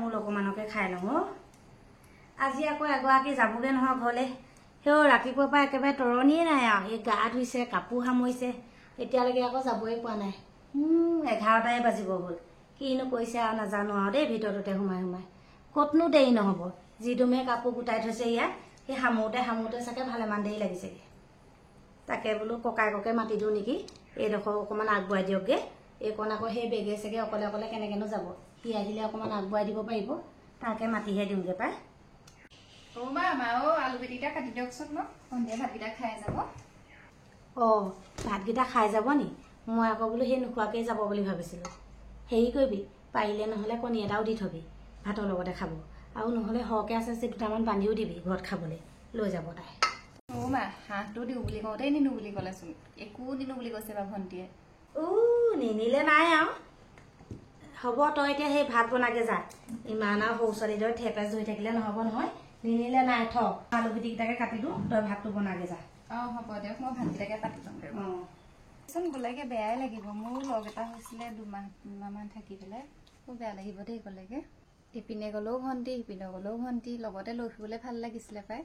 তামোল অকমানকে খাই লওঁ আজি আকৌ এগৰাকী যাবগে নহয় ঘৰলে সেই ৰাতিপুৱাৰ পৰা একেবাৰে তৰণিয়ে নাই আৰু এই গা ধুইছে কাপোৰ সামৰিছে এতিয়ালৈকে আকৌ যাবই পোৱা নাই 11টাই বাজিব হ'ল কিনো কৈছে আৰু নাজানো আৰু দেই ভিতৰতে সোমাই সোমাই ক'তনো দেৰি নহ'ব যিদমে কাপোৰ গোটাই থৈছে ইয়াত সেই সামোতে চাগে ভালেমান দেৰি লাগিছেগে তাকে বোলো ককায়েককে মাতি দিওঁ নেকি এইডোখৰ অকণমান আগুৱাই দিয়কগে এইকণ আকৌ সেই বেগে চেগে অকলে অকলে কেনেকেনো যাব সি আহিলে অকণমান আগুৱাই দিব পাৰিব তাকে মাতিহে দিওঁগে পাই আলু পিটিকা কাটি দিয়কচোন ন সন্ধিয়া ভাতকেইটা খাই যাব ভাতকেইটা খাই যাব নি মই আকৌ বোলো সেই নোখোৱাকেই যাব বুলি ভাবিছিলোঁ হেৰি কৰিবি পাৰিলে নহ'লে কণী এটাও দি থবি ভাতৰ লগতে খাব আৰু নহ'লে সৰহকৈ আছে যে দুটামান বান্ধিও দিবি ঘৰত খাবলৈ লৈ যাব তাই হাঁহটো দিওঁ বুলি কওঁতেই নিনো বুলি ক'লেচোন একো নিনো বুলি কৈছে বা ভণ্টিয়ে নিনিলে নাই আৰু হ'ব তই এতিয়া সেই ভাত বনাগে যা ইমান আৰু সৰু ছোৱালীদৰে ঠেপেচ ধৰি থাকিলে নহ'ব নহয় নিনিলে নাই থ আলু পিটিকিটাকে কাটি দিওঁ তই ভাতটো বনাগে যা হ'ব দিয়ক মই ভাতকেইটাকে পাতি ল'ম গ'লেগে বেয়াই লাগিব মোৰ লগ এটা হৈছিলে দুমাহমান থাকি পেলাই মোৰ বেয়া লাগিব দেই গ'লেগে ইপিনে গ'লেও ভণ্টি সিপিনে গ'লেও ভণ্টি লগতে লৈ ফুৰিবলৈ ভাল লাগিছিলে পাই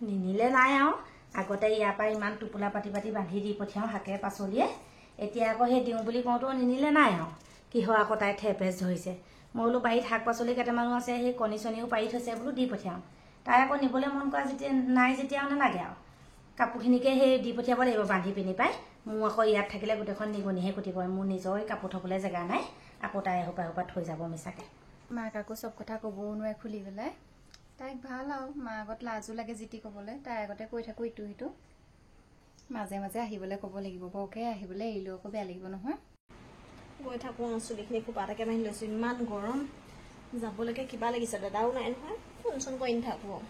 নিনিলে নাই আৰু আগতে ইয়াৰ পৰা ইমান টোপোলা পাতি বান্ধি দি পঠিয়াওঁ শাকে পাচলিয়ে এতিয়া আকৌ সেই দিওঁ বুলি কওঁতেও নিনিলে নাই আৰু কিহৰ আকৌ তাই ঠেপেচ ধৰিছে মই বোলো বাৰীত শাক পাচলি কেইটামানো আছে সেই কণী চনীও পাৰি থৈছে বোলো দি পঠিয়াওঁ তাই আকৌ নিবলৈ মন কৰা যেতিয়া নাই যেতিয়া নালাগে আৰু কাপোৰখিনিকে সেই দি পঠিয়াব লাগিব বান্ধি পিনি পাই মোৰ আকৌ ইয়াত থাকিলে গোটেইখন নিগনিহে কুটিব মোৰ নিজৰ কাপোৰ থ'বলৈ জেগা নাই আকৌ তাই এসোপা থৈ যাব মিছাকে মাক আকৌ চব কথা ক'বও নোৱাৰে খুলি পেলাই তাইক ভাল আৰু মাৰ আগত লাজো লাগে জিতি ক'বলৈ তাইৰ আগতে কৈ থাকোঁ ইটো সিটো মাজে মাজে আহিবলৈ ক'ব লাগিব বৰকৈ আহিবলৈ এৰিলেও আকৌ বেয়া লাগিব নহয় গৈ থাকোঁ চুলিখিনি খোপা এটাকে বান্ধি লৈছোঁ ইমান গৰম যাবলৈকে কিবা লাগিছে দাদাও নাই নহয় ফোন চোন কৰি নাথাকোঁ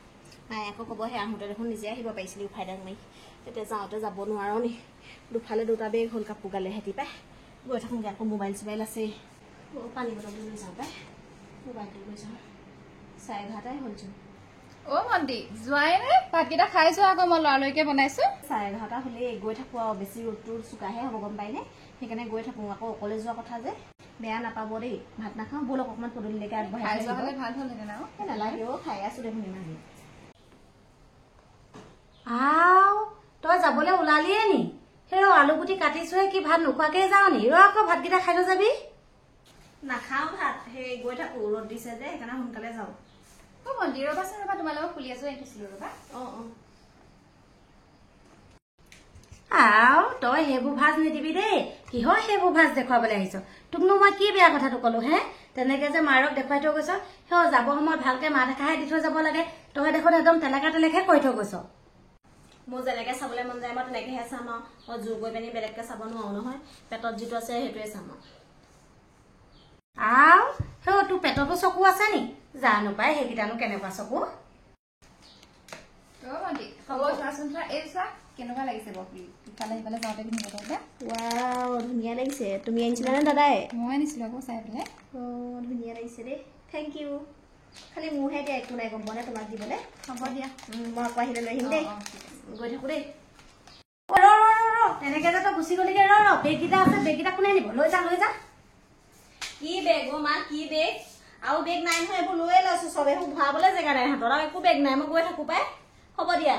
মায়ে আকৌ ক'ব সেই আহোঁতে দেখোন নিজে আহিব পাৰিছিলি উফাইডাক মাৰি তেতিয়া যাওঁতে যাব নোৱাৰ নি দুফালে দুটা বেগ হ'ল কাপোৰ গালে হেঁতি পাই গৈ থাকোঁগৈ আকৌ মোবাইল চোবাইল আছেই পানী বটলটো লৈ যাওঁ পাই মোবাইলটো লৈ যাওঁ 11:30টাই হ'লচোন ভণ্টি যোৱাই নে ভাতকেইটা খাই যোৱা আকৌ মই লৰালৰিকে বনাইছোঁ 11:30 হ'লেই গৈ থাকোঁ আৰু বেছি ৰ'দটো চোকাহে হ'ব গম পাইনে সেইকাৰণে গৈ থাকোঁ আকৌ অকলে যোৱা কথা যে বেয়া নাপাব দেই ভাত নাখাওঁ ব'লক অকণমান পদূলিলৈকে আগবঢ়াই যোৱা হ'লে ভাল হ'লহেঁতেন আৰু নালাগে খাই আছোঁ দেখোন ইমান তই যাবলৈ ওলালিয়ে নি সেই আলু গুটি কাটিছোহে কি ভাত নোখোৱাকৈ যাওঁ নি আকৌ ভাতকেইটা খাই থৈ যাবি নাখাওঁ ভাত সেই গৈ থাকোঁ ৰ'দ দিছে যে সেইকাৰণে সোনকালে যাওঁ ভণ্টি ৰ'বাচোন ৰ'বা তোমাৰ লগত ফুলি এযোৰ আহি থৈছিলোঁ ৰ'বা তই সেইবোৰ ভাজ নিদিবি দেই কিহৰ সেইবোৰ ভাজ দেখুৱাবলৈ আহিছ তোকনো মই কি বেয়া কথাটো ক'লো হে তেনেকে যে মাৰক দেখুৱাই থৈ গৈছ সেই যাব সময়ত ভালকে মাত এষাৰহে দি থৈ যাব লাগে তই দেখোন একদম তেনেকে কৈ থৈ গৈছ মোৰ যেনেকৈ চাবলৈ মন যায় মই তেনেকৈহে চাম আৰু মই জোৰ কৰি পিনি বেলেগকৈ চাব নোৱাৰো নহয় পেটত যিটো আছে সেইটোৱে চাম সেই তোৰ পেটতো চকু আছে নি জানো পাই সেইকেইটানো কেনেকুৱা চকু ভণ্টি হ'ব চোৱাচোন চোৱা এই চোৱা কেনেকুৱা লাগিছে বাৰু ইফালে সিফালে যাওঁতে পিন্ধিব ধুনীয়া লাগিছে তুমি আনিছিলানে দাদাই মই আনিছিলোঁ আকৌ চাই পেলাই ধুনীয়া লাগিছে দেই থেংক ইউ খালি মোৰহে এতিয়া একো নাই গম পোৱা নাই তোমাক দিবলৈ হ'ব দিয়া মই আকৌ আহিলে লৈ আহিম দেই গৈ থাকোঁ দেই তেনেকে যে তই গুচি গলিগে বেগকেইটা আছে বেগকেইটা কোনে নিব লৈ যা কি বেগ মা কি বেগ আৰু বেগ নাই নহয় এইবোৰ লৈয়ে লৈছোঁ চব এইবোৰ ভৰাবলৈ জেগা নাই হাতত আৰু একো বেগ নাই মই গৈ থাকোঁ পাই হ'ব দিয়া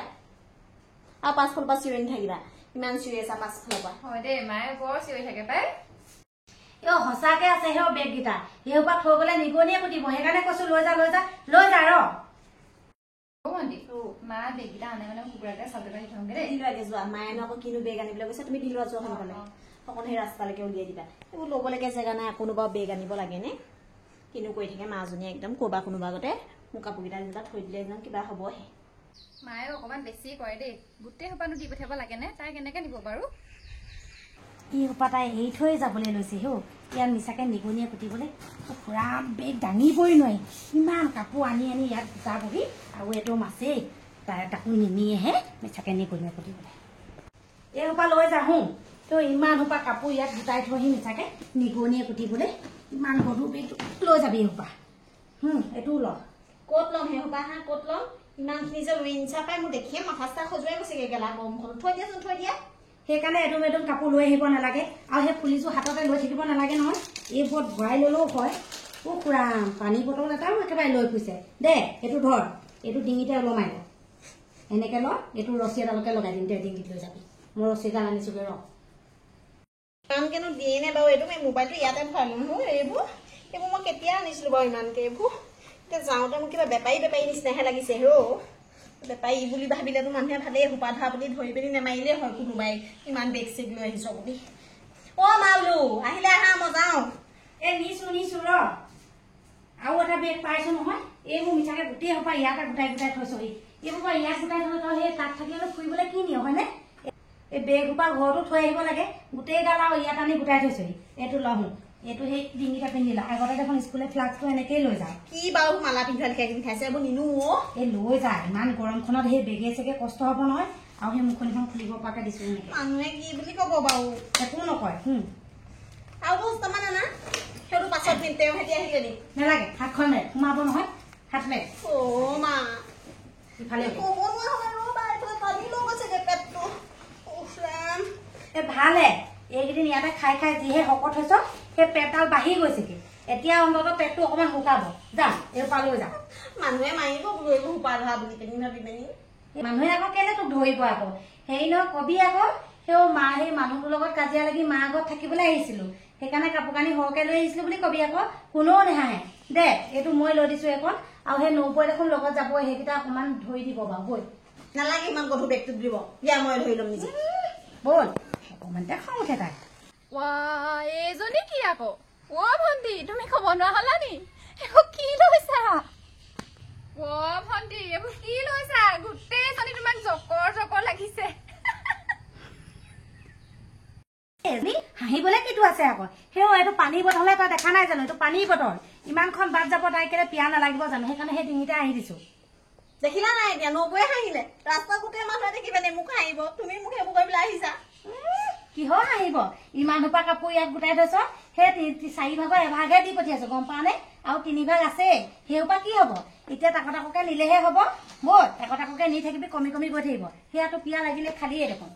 আৰু পাছফালৰ পৰা চিঞৰি নাথাকিবা ইমান চিঞৰি আছা পাছফালৰ পৰা হয় দেই মায়ে বৰ চিঞৰি থাকে পাই সঁচাকে আছে সেই বেগকেইটা সেইসোপা থৈ গ'লে নিগনিয়ে কুটিব সেইকাৰণে কৈছো লৈ যা ভণ্টি মা বেগকেইটা আনে মানে কুকুৰাকে চাবলৈ আহি থওঁগে দেই দিলো আগে যোৱা মায়েনো আকৌ কিনো বেগ আনিবলৈ গৈছে তুমি দিলো যোৱা সোনকালে অকণ সেই ৰাস্তালৈকে উলিয়াই দিবা এইবোৰ ল'বলৈকে জেগা নাই কোনোবা বেগ আনিব লাগেনে কিনো কৰি থাকে মাজনীয়ে একদম কোনোবা আগতে মোৰ কাপোৰকেইটা যেনিবা থৈ দিলে একদম কিবা হ'বহে মায়ে অকণমান বেছি কৰে দেই গোটেই সোপানো দি পঠিয়াব লাগেনে তাই কেনেকৈ দিব বাৰু এই সোপা তাই এৰি থৈ যাবলৈ লৈছে ইয়াত মিছাকে নিগনিয়ে কুটিবলৈ পুৰা বেগ দাঙিবই নোৱাৰি ইমান কাপোৰ আনি ইয়াত গোটা বহি আৰু এইটো মাছেই তাই তাকো নিনিয়েহে মিছাকে নিগনিয়ে কুটিবলৈ এই সোপা লৈ যাওঁ ইমান সোপা কাপোৰ ইয়াত গোটাই থৈহি মিছাকে নিগনিয়ে কুটিবলৈ ইমান গধুৰ বেগ লৈ যাবি এই সোপা এইটোও ল ক'ত ল'ম সেই সোপা ক'ত ল'ম ইমানখিনি যে ৰিঞ্চা পাই মোৰ দেখিয়ে মাথা চাথা খজুৱাই গৈছেগৈ গেলা গৰমখনত থৈ দিয়াচোন থৈ দিয়া সেইকাৰণে এদম কাপোৰ লৈ আহিব নালাগে আৰু সেই ফুলিযোৰ হাততে লৈ থাকিব নালাগে নহয় এইবোৰত ভৰাই ল'লেও হয় খুৰাম পানী বটল এটাও একেবাৰে লৈ ফুৰিছে দে এইটো ধৰ এইটো ডিঙিতে ওলমাই ল এনেকে ল এইটো ৰছী এডালকে লগাই দিম দে ডিঙিত লৈ যাবি মই ৰছী এডাল আনিছোগৈ ৰ ইমানকেনো দিয়ে নে বাৰু এইটো মই মোবাইলটো ইয়াতে ভৰাই লওঁ এইবোৰ মই কেতিয়া আনিছিলোঁ বাৰু ইমানকৈ এইবোৰ এতিয়া যাওঁতে মোক কিবা বেপাৰী নিচিনাহে লাগিছে বেপাৰী বুলি ভাবিলেতো মানুহে ভালেই সোপা ধৰা বুলি ধৰি পিনি নেমাৰিলেই হয় কোনোবাই ইমান বেগ চেগ লৈ আহিছ বুলি মা বোলো আহিলে আহা মই যাওঁ নিছো ৰ আৰু এটা বেগ পাইছো নহয় এইবোৰ মিঠাকে গোটেই সোপা ইয়াতে গোটাই গোটাই থৈছহি এইবোৰ পৰা ইয়াত গোটাই থলে তই সেই তাত থাকিলে ফুৰিবলৈ কি নিয় হয়নে এই বেগ সোপা ঘৰতো থৈ আহিব লাগে গোটেই গাল আৰু ইয়াত আনি গোটাই থৈছহি এইটো লহো এইটো সেই ডিঙিটা পিন্ধি ল আগতে দেখোন স্কুলে ফ্লাক্সটো এনেকেই লৈ যাওঁ কি বাৰু মালা পিন্ধা লিখাখিনি খাইছে এইবোৰ নিনো এই লৈ যায় ইমান গৰমখনত সেই বেগে চেগে কষ্ট হ'ব নহয় আৰু সেই মুখনিখন খুলিব পৰাকে দিছো এনেকে মানুহে কি বুলি ক'ব বাৰু একো নকয় আৰু বস্তুমান আনা সেইটো পাছত পিন্ধ তেওঁ সেতি আহিলে নি নালাগে হাতখন মাৰে সোমাব নহয় হাত মাৰে মা ইফালে ক'ব নোৱাৰে পেটটো ভালে এইকেইদিন ইয়াতে খাই খাই যিহে শকত হৈছ সেই পেটডাল বাঢ়ি গৈছেগে এতিয়া অন্ততঃ পেটটো অকণমান শুকাব যাম এই পালৈ যাম মানুহে মাৰিব বোলো এইবোৰ সোপা ধৰা বুলি পিনি ভাবি পিনি মানুহে আকৌ কেলে তোক ধৰিব আকৌ হেৰি নহয় কবি আকৌ সেই মানুহটোৰ লগত কাজিয়া লাগি মা আগত থাকিবলৈ আহিছিলো সেইকাৰণে কাপোৰ কানি সৰহকে লৈ আহিছিলো বুলি কবি আকৌ কোনেও নেহাহে দে এইটো মই লৈ দিছো এখন আৰু সেই নৌবৈ দেখোন লগত যাব সেইকেইটা অকণমান ধৰি দিব বাৰু বৈ নালাগে ইমান গধুৰ বেগটো দিব দিয়া মই ধৰি ল'ম নিজে বল অকণমান খং উঠে তাই এইজনী কি আকৌ ভণ্টি তুমি খবৰ নোৱা হলা নি এইবোৰ কি লৈছা ভণ্টি এইবোৰ কি লৈছা গোটেইজনী তোমাক জকৰ লাগিছে হাঁহিবলৈ কিটো আছে আকৌ এইটো পানী বটলে তই দেখা নাই জানো এইটো পানী বটল ইমানখন বাট যাব তাই কেলে পিয়া নালাগিব জানো সেইকাৰণে সেই ডিঙিতে আহি দিছো দেখিলা নাই এতিয়া নবৌয়ে হাঁহিলে ৰাস্তা গোটেই মানুহে দেখি পেলাই মোক হাঁহিব তুমি মোক সেইবোৰ কৰি পেলাই আহিছা কিহৰ হাঁহিব ইমান সোপা কাপোৰ ইয়াত গোটাই থৈছ সেই 4 ভাগৰ এভাগহে দি পঠিয়াইছো গম পা নে আৰু 3 ভাগ আছে সেই সোপা কি হব এতিয়া তাকতাককে নিলেহে হব বল তাকতাককে নি থাকিবি কমি কমি গৈ থাকিব সেয়াতো পিয়া লাগিলে খালিয়ে দেখোন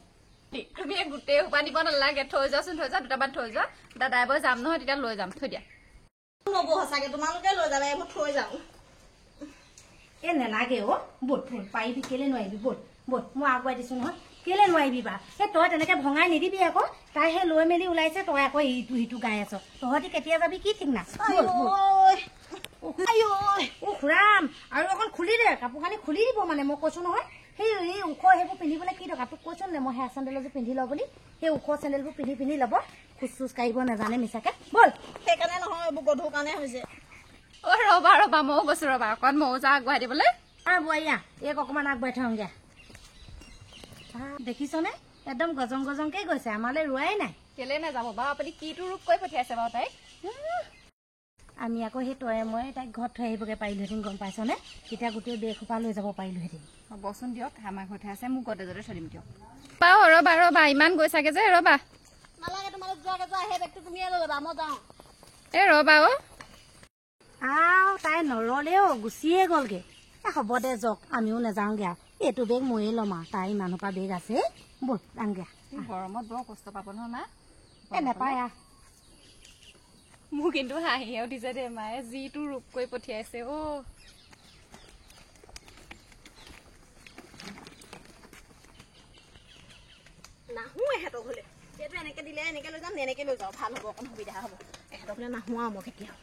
তুমি গোটেই সোপা দিব নালাগে থৈ যোৱাচোন থৈ যোৱা দুটামান থৈ যোৱা দাদাই বৈ যাম নহয় তেতিয়া লৈ যাম থৈ দিয়া নবৌ সঁচাকে তোমালোকে লৈ যাবা এইবোৰ থৈ যাওঁ নেলাগে বল পাৰিবি কেলে নোৱাৰিবি বল মই আগুৱাই দিছো নহয় কেলে নোৱাৰিবি বা তই তেনেকে ভঙাই নিদিবি আকৌ তাই সেই লৈ মেলি ওলাইছে তই আকৌ ইটো সিটো গাই আছ তহঁতি কেতিয়া যাবি কি ঠিক না খুৰাম আৰু অকণ খুলি দে কাপোৰ কানি খুলি দিব মানে মই কৈছো নহয় সেই ওখ সেইবোৰ পিন্ধিবলৈ কি দৰকাৰ তোক কৈছো নে মই হেয়াৰ চেণ্ডেলযোৰ পিন্ধি ল বুলি সেই ওখ চেণ্ডেলবোৰ পিন্ধি ল'ব খোজ চোজ কাঢ়িব নাজানে মিছাকে বল সেইকাৰণে নহয় এইবোৰ গধুৰ কাৰণে হৈছে ৰবা ময়ো গৈছো ৰবা অকণ ময়ো যাওঁ আগবঢ়াই দিবলৈ বোৱাইয়া এইক অকণমান আগবঢ়াই থওঁগে দেখিছনে একদম গজংকে গৈছে আমালৈ ৰোৱাই নাই কেলে নাযাব বাৰু আপুনি কিটো ৰূপ কৈ পঠিয়াইছে বাৰু তাইক আমি আকৌ সেই তয়ে মই তাইক ঘৰত থৈ আহিবগে পাৰিলোহেঁতেন গম পাইছনে তেতিয়া গোটেই বেগ সোপা লৈ যাব পাৰিলোহেঁতেন হ'বচোন দিয়ক আমাৰ ঘৰতে আছে মোক গডেজতে থৈ দিম দিয়ক ৰবা ইমান গৈছাগে যে ৰবা নালাগে তোমালোক যোৱাকে যোৱা সেই বেগটো তুমিয়ে লৈ ল'বা মই যাওঁ ৰবা তাই নৰলেও গুচিয়ে গ'লগে হ'ব দে যাওক আমিও নাযাওঁগে এইটো বেগ ময়ে ল'ম আৰু তাই ইমানৰ পৰা বেগ আছে বল যামগে গৰমত বৰ কষ্ট পাব নহয় মা নেপায় মোৰ কিন্তু হাঁহিয়ে উঠিছে দে মায়ে যিটো ৰূপ কৰি পঠিয়াইছে নাহো এহেঁতক হলে যিহেতু এনেকে দিলে এনেকে লৈ যাম এনেকে লৈ যাওঁ ভাল হ'ব অকণ সুবিধা হ'ব এহেঁতক হলে নাহো আৰু মই কেতিয়াও